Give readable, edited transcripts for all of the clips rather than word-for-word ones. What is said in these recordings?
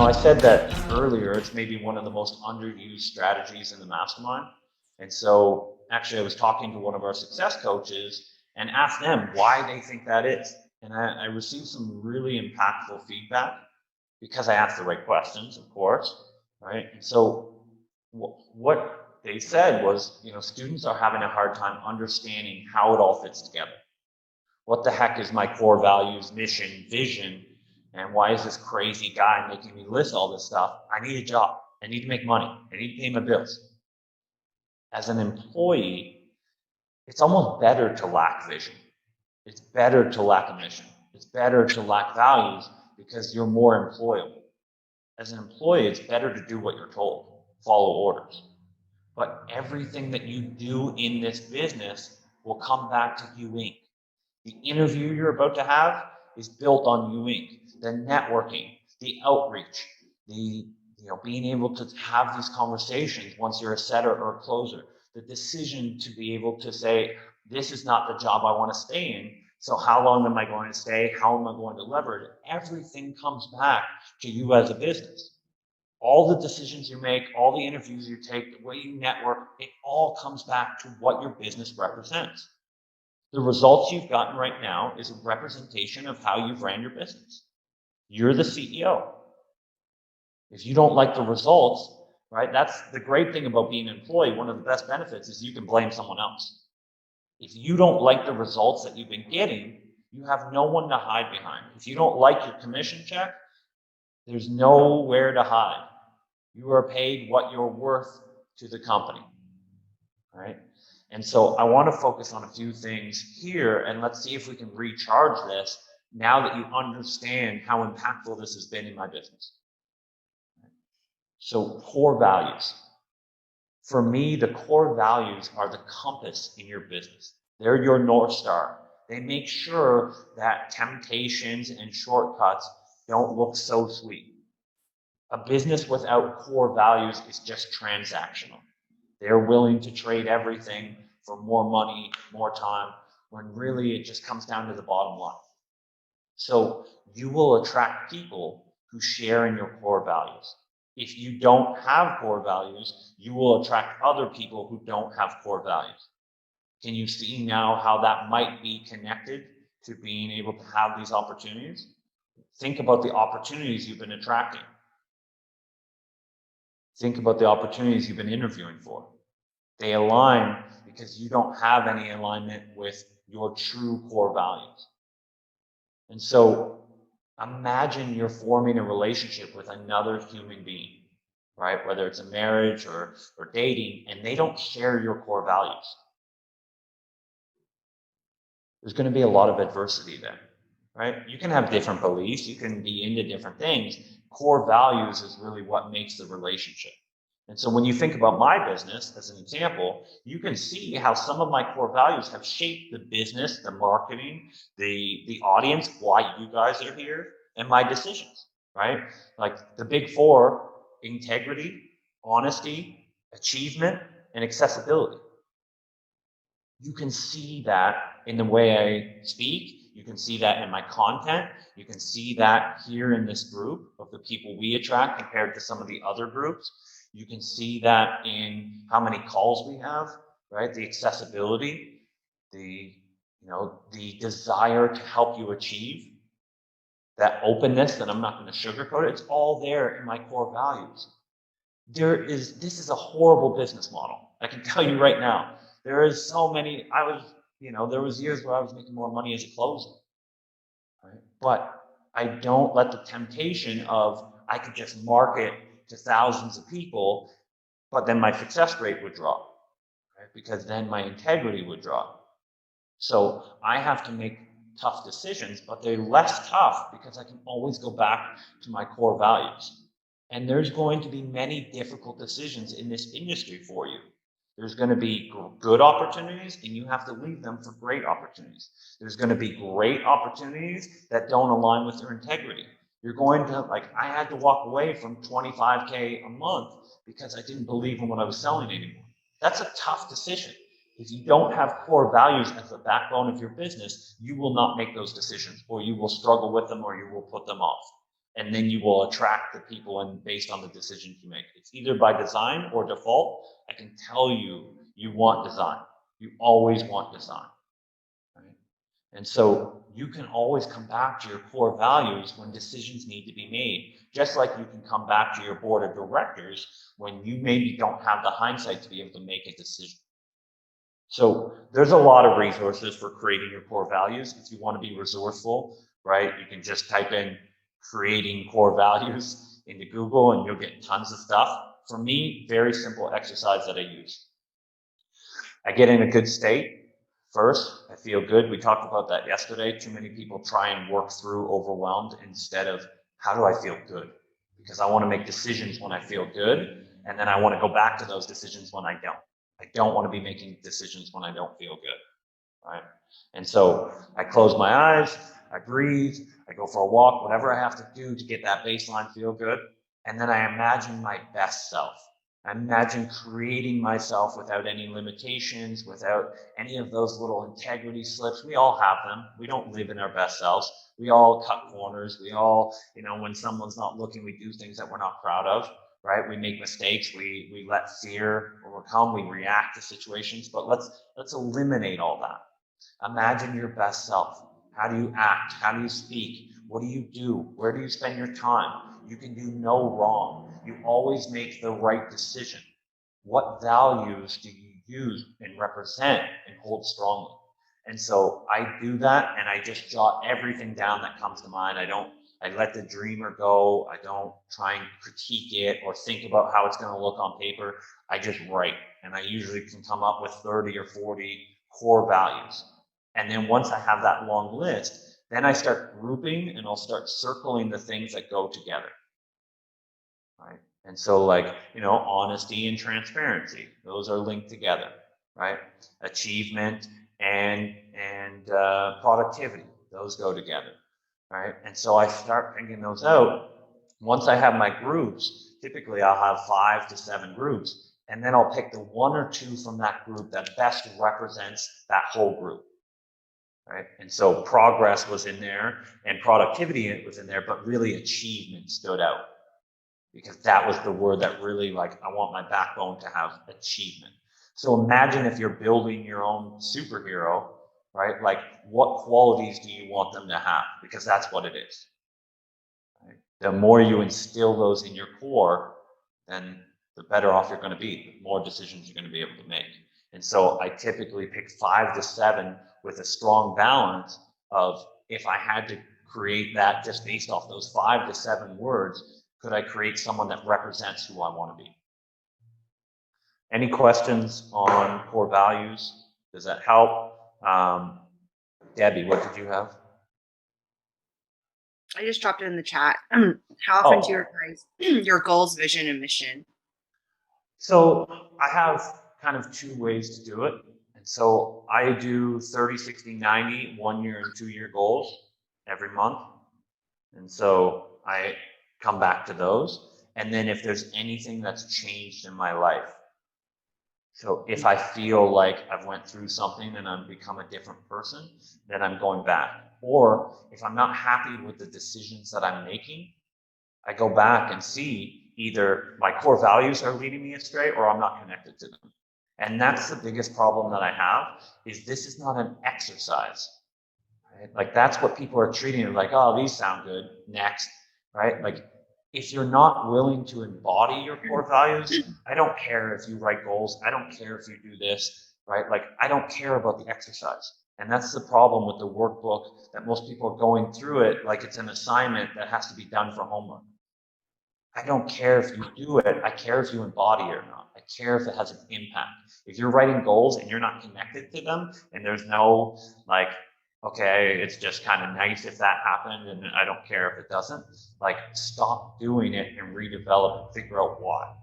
I said that earlier, it's maybe one of the most underused strategies in the mastermind. And so actually I was talking to one of our success coaches and asked them why they think that is. And I received some really impactful feedback because I asked the right questions, of course, right? And so what they said was, students are having a hard time understanding how it all fits together. What the heck is my core values, mission, vision? And why is this crazy guy making me list all this stuff? I need a job. I need to make money. I need to pay my bills. As an employee, it's almost better to lack vision. It's better to lack a mission. It's better to lack values because you're more employable. As an employee, it's better to do what you're told, follow orders. But everything that you do in this business will come back to you Inc. The interview you're about to have is built on you Inc. The networking, the outreach, the being able to have these conversations once you're a setter or a closer, the decision to be able to say, this is not the job I want to stay in, so how long am I going to stay? How am I going to leverage it? Everything comes back to you as a business. All the decisions you make, all the interviews you take, the way you network, it all comes back to what your business represents. The results you've gotten right now is a representation of how you've ran your business. You're the CEO. If you don't like the results, right, that's the great thing about being an employee. One of the best benefits is you can blame someone else. If you don't like the results that you've been getting, you have no one to hide behind. If you don't like your commission check, there's nowhere to hide. You are paid what you're worth to the company, right? And so I want to focus on a few things here, and let's see if we can recharge this now that you understand how impactful this has been in my business. So core values. For me, the core values are the compass in your business. They're your North Star. They make sure that temptations and shortcuts don't look so sweet. A business without core values is just transactional. They're willing to trade everything for more money, more time, when really it just comes down to the bottom line. So you will attract people who share in your core values. If you don't have core values, you will attract other people who don't have core values. Can you see now how that might be connected to being able to have these opportunities? Think about the opportunities you've been attracting. Think about the opportunities you've been interviewing for. They align because you don't have any alignment with your true core values. And so imagine you're forming a relationship with another human being, right? Whether it's a marriage or dating, and they don't share your core values. There's going to be a lot of adversity there, right? You can have different beliefs. You can be into different things. Core values is really what makes the relationship. And so when you think about my business as an example, you can see how some of my core values have shaped the business, the marketing, the audience, why you guys are here, and my decisions, right? Like the big four: integrity, honesty, achievement, and accessibility. You can see that in the way I speak. You can see that in my content. You can see that here in this group of the people we attract compared to some of the other groups. You can see that in how many calls we have, right? The accessibility, the desire to help you achieve, that openness that I'm not going to sugarcoat it. It's all there in my core values. This is a horrible business model. I can tell you right now. There is so many. There was years where I was making more money as a closer, right? But I don't let the temptation of I could just market to thousands of people, but then my success rate would drop, right? Because then my integrity would drop. So I have to make tough decisions, but they're less tough because I can always go back to my core values. And there's going to be many difficult decisions in this industry for you. There's going to be good opportunities, and you have to leave them for great opportunities. There's going to be great opportunities that don't align with your integrity. You're going to, I had to walk away from $25K a month because I didn't believe in what I was selling anymore. That's a tough decision. If you don't have core values as the backbone of your business, you will not make those decisions, or you will struggle with them, or you will put them off. And then you will attract the people and based on the decisions you make. It's either by design or default. I can tell you, you want design. You always want design. Right? And so you can always come back to your core values when decisions need to be made, just like you can come back to your board of directors when you maybe don't have the hindsight to be able to make a decision. So there's a lot of resources for creating your core values. If you want to be resourceful, right, you can just type in creating core values into Google and you'll get tons of stuff. For me, very simple exercise that I use. I get in a good state. First, I feel good. We talked about that yesterday. Too many people try and work through overwhelmed instead of how do I feel good? Because I want to make decisions when I feel good, and then I want to go back to those decisions when I don't. I don't want to be making decisions when I don't feel good, right? And so I close my eyes, I breathe, I go for a walk, whatever I have to do to get that baseline feel good, and then I imagine my best self. I imagine creating myself without any limitations, without any of those little integrity slips. We all have them. We don't live in our best selves. We all cut corners. We all, when someone's not looking, we do things that we're not proud of, right? We make mistakes. We let fear overcome. We react to situations. But let's eliminate all that. Imagine your best self. How do you act? How do you speak? What do you do? Where do you spend your time? You can do no wrong. You always make the right decision. What values do you use and represent and hold strongly? And so I do that and I just jot everything down that comes to mind. I let the dreamer go. I don't try and critique it or think about how it's going to look on paper. I just write. And I usually can come up with 30 or 40 core values. And then once I have that long list, then I start grouping and I'll start circling the things that go together. Right? And so honesty and transparency, those are linked together, right? Achievement and productivity, those go together, right? And so I start picking those out. Once I have my groups, typically I'll have 5 to 7 groups, and then I'll pick the 1 or 2 from that group that best represents that whole group. Right? And so progress was in there and productivity was in there, but really achievement stood out because that was the word that really I want my backbone to have achievement. So imagine if you're building your own superhero, right? What qualities do you want them to have? Because that's what it is. Right? The more you instill those in your core, then the better off you're going to be, the more decisions you're going to be able to make. And so I typically pick 5 to 7 with a strong balance of if I had to create that just based off those 5 to 7 words, could I create someone that represents who I want to be? Any questions on core values? Does that help? Debbie, what did you have? I just dropped it in the chat. How often do you revise your goals, vision, and mission? So I have kind of 2 ways to do it. And so I do 30, 60, 90, 1 year and 2 year goals every month. And so I come back to those. And then if there's anything that's changed in my life, so if I feel like I've went through something and I've become a different person, then I'm going back. Or if I'm not happy with the decisions that I'm making, I go back and see either my core values are leading me astray or I'm not connected to them. And that's the biggest problem that I have is this is not an exercise. Right? That's what people are treating it like, oh, these sound good, next, right? If you're not willing to embody your core values, I don't care if you write goals. I don't care if you do this, right? I don't care about the exercise. And that's the problem with the workbook that most people are going through it like it's an assignment that has to be done for homework. I don't care if you do it. I care if you embody it or not. I care if it has an impact. If you're writing goals and you're not connected to them and there's no okay, it's just kind of nice if that happened and I don't care if it doesn't, stop doing it and redevelop and figure out why,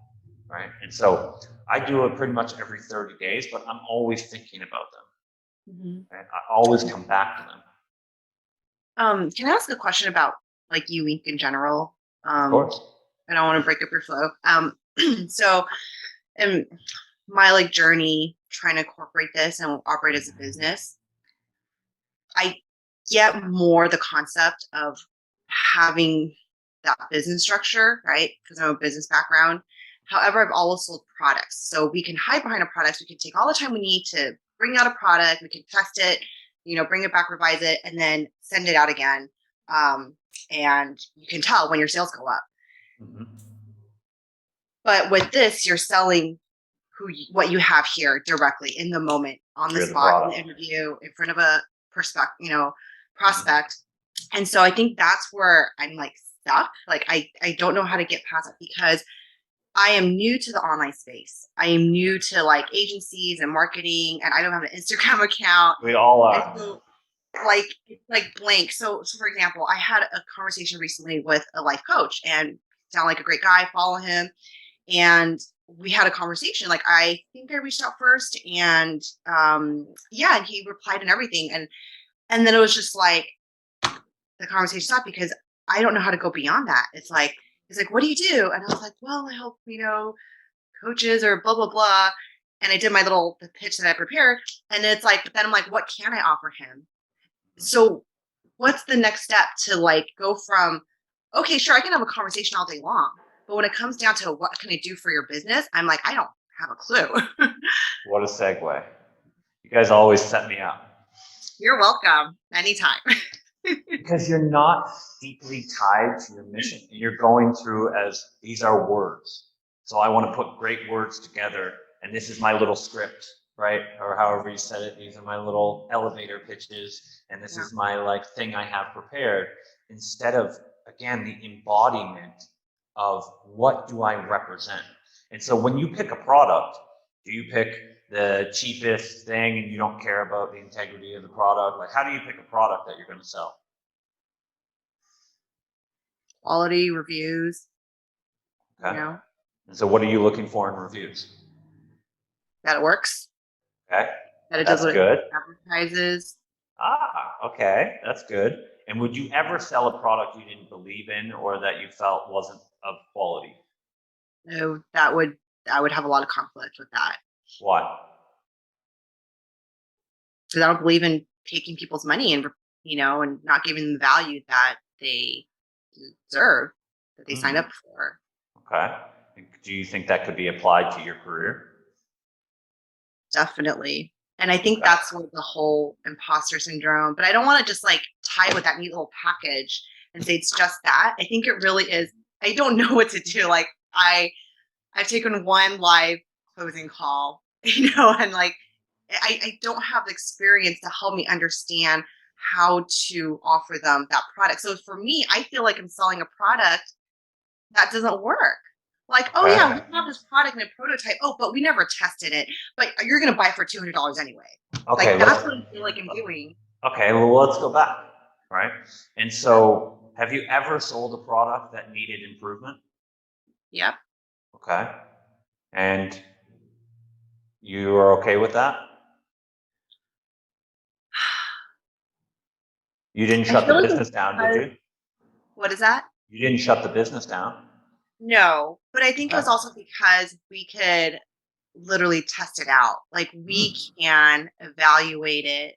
right? And so I do it pretty much every 30 days, but I'm always thinking about them. Mm-hmm. And I always come back to them. Can I ask a question about you Inc. in general? Of course. I don't want to break up your flow. So in my journey trying to incorporate this and operate as a business, I get more the concept of having that business structure, right? Because I'm a business background. However, I've always sold products. So we can hide behind a product. We can take all the time we need to bring out a product. We can test it, bring it back, revise it, and then send it out again. And you can tell when your sales go up. Mm-hmm. But with this, you're selling what you have here directly in the moment, on the spot, in the interview, in front of a prospect. And so I think that's where I'm like stuck. Like I don't know how to get past it because I am new to the online space. I am new to like agencies and marketing, and I don't have an Instagram account. We all are. So, like blank. So for example, I had a conversation recently with a life coach, and sound like a great guy. Follow him, and we had a conversation. Like I think I reached out first, and and he replied and everything, and then it was just like the conversation stopped because I don't know how to go beyond that. It's like, he's like, what do you do? And I was like, well, I help, coaches or blah, blah, blah. And I did my the pitch that I prepared. And it's like, but then I'm like, what can I offer him? So what's the next step to like go from, okay, sure, I can have a conversation all day long. But when it comes down to what can I do for your business, I'm like, I don't have a clue. What a segue. You guys always set me up. You're welcome. Anytime. Because you're not deeply tied to your mission. You're going through as these are words. So I want to put great words together, and this is my little script, right? Or however you said it. These are my little elevator pitches, and this is my like thing I have prepared. Instead of, again, the embodiment of what do I represent. And so when you pick a product, do you pick the cheapest thing and you don't care about the integrity of the product? Like, how do you pick a product that you're going to sell? Quality reviews. Okay. And so what are you looking for in reviews? That it works. Okay. That it does what good. It advertises. Okay. That's good. And would you ever sell a product you didn't believe in or that you felt wasn't of quality? No, I would have a lot of conflict with that. Why? Because I don't believe in taking people's money and and not giving them the value that they deserve, that they signed up for. Okay. Do you think that could be applied to your career? Definitely. And I think that's where the whole imposter syndrome, but I don't want to just like tie with that neat little package and say it's just that. I think it really is. I don't know what to do. Like I've taken one live closing call, and like I don't have the experience to help me understand how to offer them that product. So for me, I feel like I'm selling a product that doesn't work. Like, oh yeah, we have this product in a prototype. Oh, but we never tested it. But you're going to buy it for $200 anyway. Okay, like that's what I feel like I'm doing. Okay, well, let's go back, right? And so, have you ever sold a product that needed improvement? Yep. Okay. And you are okay with that? You didn't shut the business down, did you? What is that? You didn't shut the business down. No, but I think it was also because we could literally test it out. Like we can evaluate it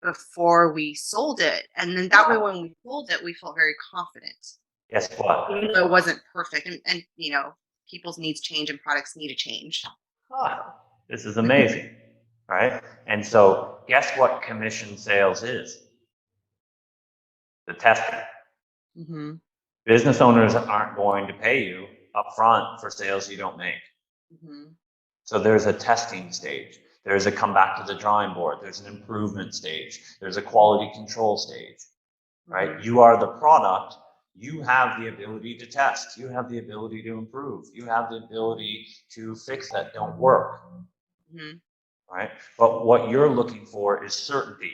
before we sold it. And then that way when we sold it, we felt very confident. Guess what? Even though it wasn't perfect. And people's needs change and products need to change. This is amazing. Right? And so guess what commission sales is? The testing. Mm-hmm. Business owners aren't going to pay you upfront for sales you don't make. Mm-hmm. So there's a testing stage. There's a come back to the drawing board. There's an improvement stage. There's a quality control stage, right? Mm-hmm. You are the product. You have the ability to test. You have the ability to improve. You have the ability to fix that don't work, right? But what you're looking for is certainty.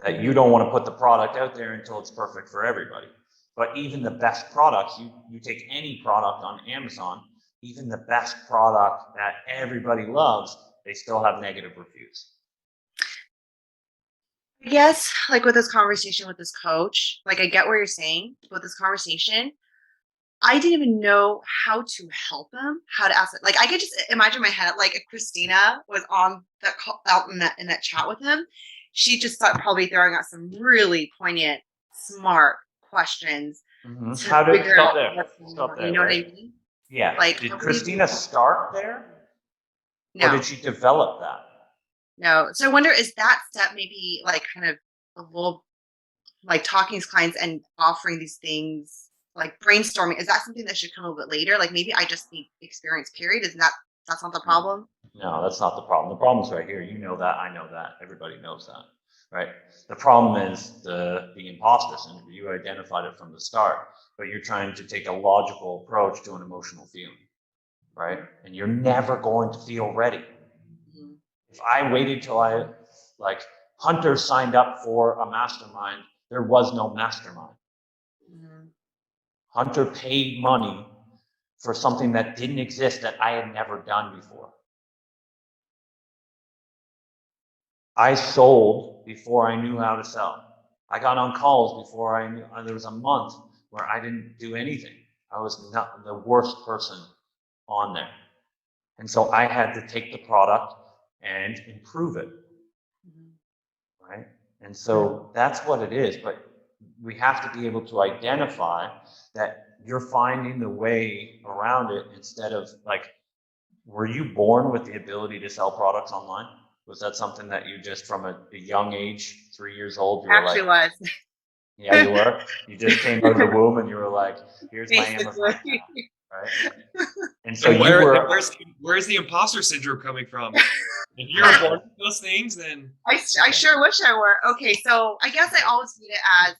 That you don't want to put the product out there until it's perfect for everybody. But even the best products, you take any product on Amazon, even the best product that everybody loves, they still have negative reviews. Yes, like with this conversation with this coach, like I get what you're saying. With this conversation, I didn't even know how to help him, how to ask it. Like I could just imagine in my head, like if Christina was on that call, out in that chat with him, she just started probably throwing out some really poignant, smart questions Mhm. to How did figure stop out there? what's going Stop on. You there, know what I right? mean? Yeah. Like, Did how do you Christina start there, or no, did she develop that? no. So I wonder, is that step maybe like kind of a little like talking to clients and offering these things, like brainstorming? Is that something that should come a little bit later? Like maybe I just need experience, period. Is that that's not the No, problem? no, that's not the problem. The problem's right here. You know that. I know that. Everybody knows that, right? The problem is the imposter syndrome. You identified it from the start, but you're trying to take a logical approach to an emotional feeling, right? And you're never going to feel ready. Mhm. If I waited till like Hunter signed up for a mastermind, there was no mastermind. Mhm. Hunter paid money for something that didn't exist that I had never done before. I sold before I knew how to sell. I got on calls before I knew. There was a month where I didn't do anything. I was not the worst person on there. And so I had to take the product and improve it, Mhm. right? And so that's what it is. But we have to be able to identify that you're finding the way around it instead of like, were you born with the ability to sell products online? Was that something that you just from a young age, 3 years old, you were like, Actually was. yeah, you were? You just came out of the womb and you were like, here's my Amazon Basically. account, right? And so And you were, where's the imposter syndrome coming from? If you're born with those things, then I sure wish I were. Okay, so I guess I always see it as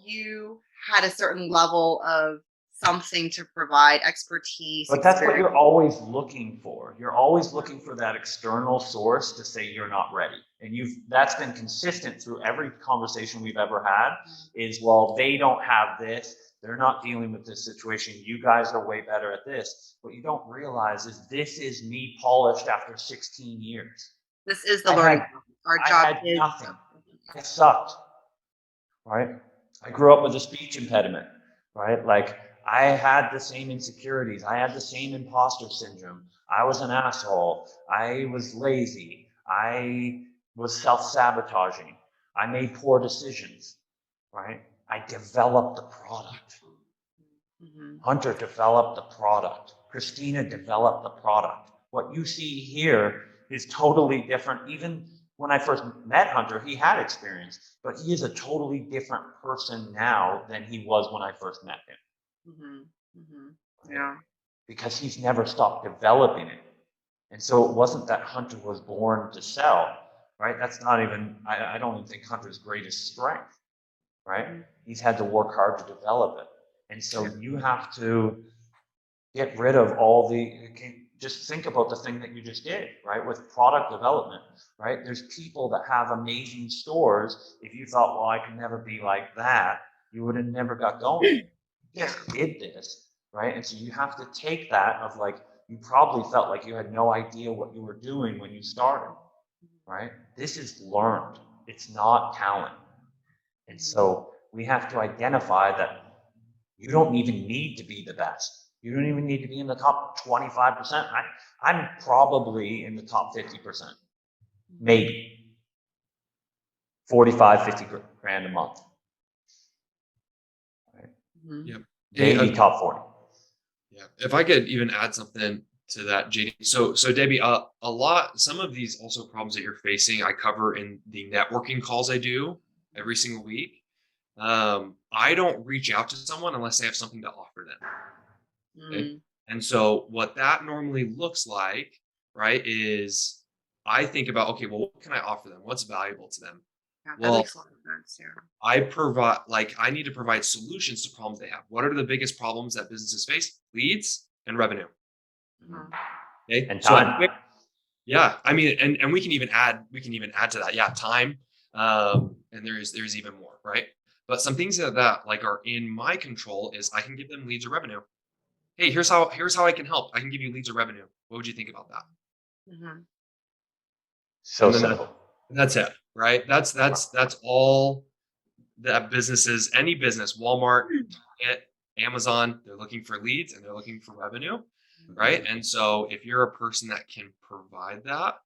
you had a certain level of something to provide, expertise, but that's what experience. you're always looking for. You're always looking for that external source to say you're not ready. And that's been consistent through every conversation we've ever had is, well, they don't have this. They're not dealing with this situation. You guys are way better at this. What you don't realize is this is me polished after 16 years. This is the I learning had, process. Our I job had is nothing. I sucked, right? I grew up with a speech impediment, right? Like I had the same insecurities. I had the same imposter syndrome. I was an asshole. I was lazy. I was self-sabotaging. I made poor decisions, right? I developed the product. Mhm. Hunter developed the product. Christina developed the product. What you see here is totally different. Even when I first met Hunter, he had experience, but he is a totally different person now than he was when I first met him. Mhm. Mhm. Right? Yeah. Because he's never stopped developing it. And so it wasn't that Hunter was born to sell, right? That's not even, I don't even think Hunter's greatest strength, right? Mhm. He's had to work hard to develop it. And so you have to get rid of all just think about the thing that you just did, right? With product development, right? There's people that have amazing stores. If you thought, well, I can never be like that, you would have never got going. You just did this, right? And so you have to take that of like, you probably felt like you had no idea what you were doing when you started, right? This is learned. It's not talent. And so we have to identify that you don't even need to be the best. You don't even need to be in the top 25%. I'm probably in the top 50%, maybe 45, 50 grand a month, right? Mhm. yeah. Hey, Maybe top 40. yeah. If I could even add something to that, JD. So Debbie, some of these also problems that you're facing, I cover in the networking calls I do every single week. I don't reach out to someone unless they have something to offer them. Okay. Mm. And so what that normally looks like, right, is I think about, okay, well, what can I offer them? What's valuable to them? Yeah, that Well, makes a lot of sense. Yeah. I need to provide solutions to problems they have. What are the biggest problems that businesses face? Leads and revenue. Mhm. Okay. And So time. yeah, I mean, and we can even add to that. Yeah, time. And there's even more, right? But some things that like are in my control is I can give them leads or revenue. Hey, here's how I can help. I can give you leads or revenue. What would you think about that? Mhm. So And then simple. that's it, right? That's all that any business, Walmart, Target, Amazon, they're looking for leads and they're looking for revenue, right? And so if you're a person that can provide that,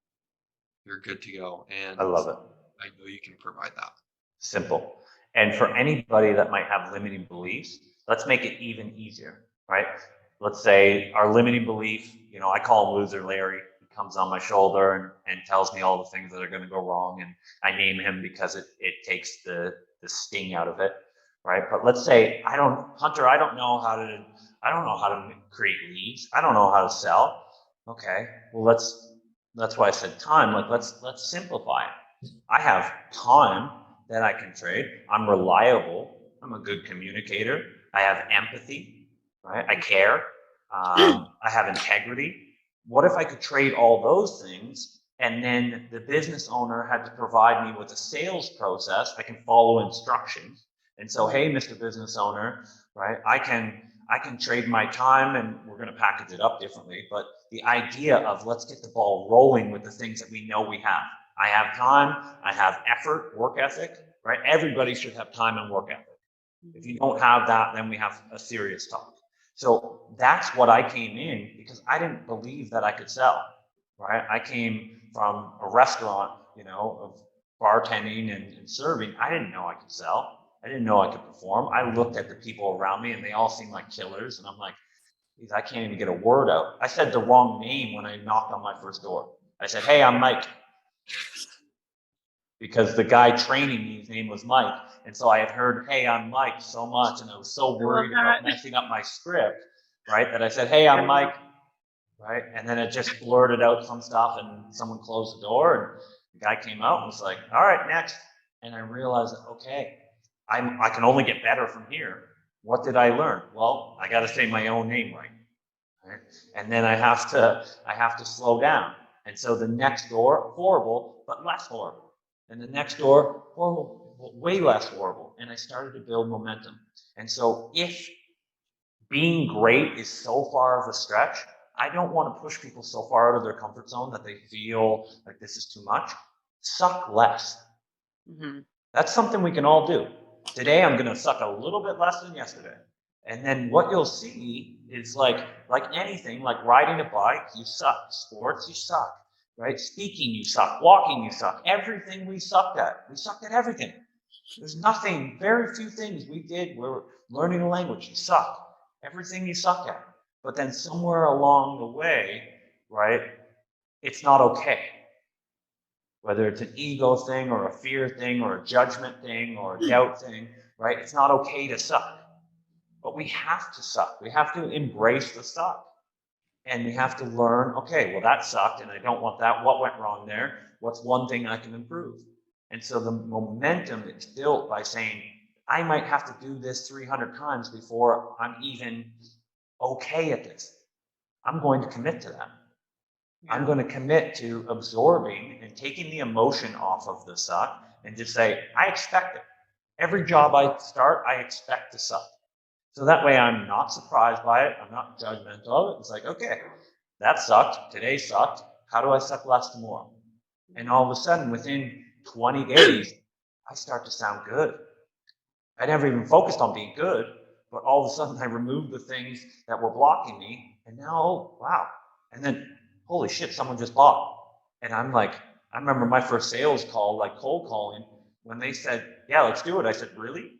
you're good to go. I And love it. I know you can provide that. Simple. And for anybody that might have limiting beliefs, let's make it even easier, right? Let's say our limiting belief, I call him Loser Larry. He comes on my shoulder and tells me all the things that are going to go wrong. And I name him because it takes the sting out of it, right? But let's say Hunter, I don't know how to create leads. I don't know how to sell. Okay, well, that's why I said time. Like, let's simplify it. I have time that I can trade. I'm reliable. I'm a good communicator. I have empathy, right? I care. I have integrity. What if I could trade all those things, and then the business owner had to provide me with a sales process? I can follow instructions. And so, hey, Mr. Business Owner, right? I can trade my time, and we're going to package it up differently. But the idea of let's get the ball rolling with the things that we know we have. I have time, I have effort, work ethic, right? Everybody should have time and work ethic. If you don't have that, then we have a serious talk. So that's what I came in because I didn't believe that I could sell, right? I came from a restaurant, of bartending and serving. I didn't know I could sell. I didn't know I could perform. I looked at the people around me and they all seemed like killers. And I'm like, I can't even get a word out. I said the wrong name when I knocked on my first door. I said, hey, I'm Mike. Because the guy training me, his name was Mike. And so I had heard, hey, I'm Mike so much. And I was so worried about messing up my script, right? That I said, hey, I'm Mike, right? And then it just blurted out some stuff and someone closed the door and the guy came out and was like, all right, next. And I realized, okay, I can only get better from here. What did I learn? Well, I got to say my own name right? And then I have to slow down. And so the next door, horrible, but less horrible. And the next door, horrible, way less horrible. And I started to build momentum. And so if being great is so far of a stretch, I don't want to push people so far out of their comfort zone that they feel like this is too much. Suck less. Mm-hmm. That's something we can all do. Today, I'm going to suck a little bit less than yesterday. And then what you'll see is like anything, like riding a bike, you suck. Sports, you suck, right? Speaking, you suck. Walking, you suck. Everything we sucked at. We sucked at everything. There's nothing, very few things we did. We're learning a language. You suck. Everything you suck at. But then somewhere along the way, right, it's not okay. Whether it's an ego thing or a fear thing or a judgment thing or a doubt thing, right? It's not okay to suck. But we have to suck. We have to embrace the suck. And we have to learn, okay, well, that sucked and I don't want that. What went wrong there? What's one thing I can improve? And so the momentum is built by saying, I might have to do this 300 times before I'm even okay at this. I'm going to commit to that. I'm going to commit to absorbing and taking the emotion off of the suck and just say, I expect it. Every job I start, I expect to suck. So that way I'm not surprised by it. I'm not judgmental of it. It's like, okay, that sucked. Today sucked. How do I suck less tomorrow? And all of a sudden, within 20 days, I start to sound good. I never even focused on being good, but all of a sudden I removed the things that were blocking me. And now, oh, wow. And then, holy shit, someone just bought. And I'm like, I remember my first sales call, like cold calling, when they said, yeah, let's do it. I said, really?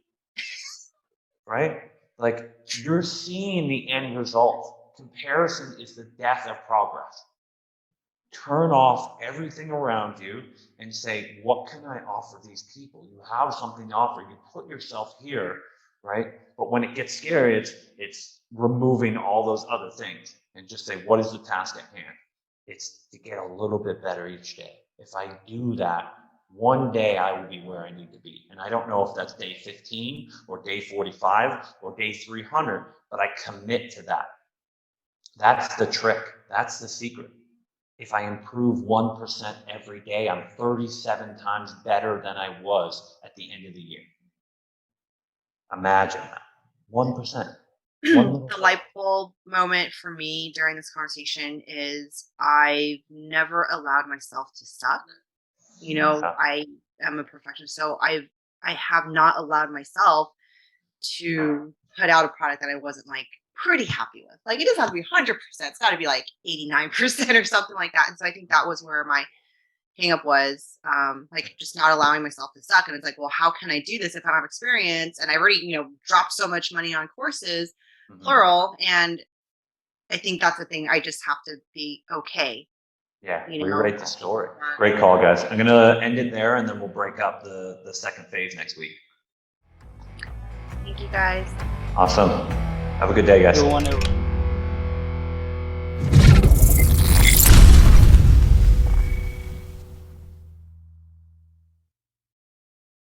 Right? Like, you're seeing the end result. Comparison is the death of progress. Turn off everything around you and say, what can I offer these people? You have something to offer. You put yourself here, right? But when it gets scary, it's removing all those other things and just say, what is the task at hand? It's to get a little bit better each day. If I do that, one day I will be where I need to be. And I don't know if that's day 15 or day 45 or day 300, but I commit to that. That's the trick. That's the secret. If I improve 1% every day, I'm 37 times better than I was at the end of the year. Imagine that. 1%. The light bulb moment for me during this conversation is I've never allowed myself to suck. I am a perfectionist, so I have not allowed myself to put out a product that I wasn't like pretty happy with. Like, it doesn't have to be 100%. It's got to be like 89% or something like that. And so I think that was where my hang up was, like just not allowing myself to suck. And it's like, well, how can I do this if I don't have experience? And I already, dropped so much money on courses, Mhm. plural. And I think that's the thing. I just have to be okay. Yeah, You know? rewrite the story. Great call, guys. I'm gonna end it there, and then we'll break up the second phase next week. Thank you guys. Awesome. Have a good day, guys. You want to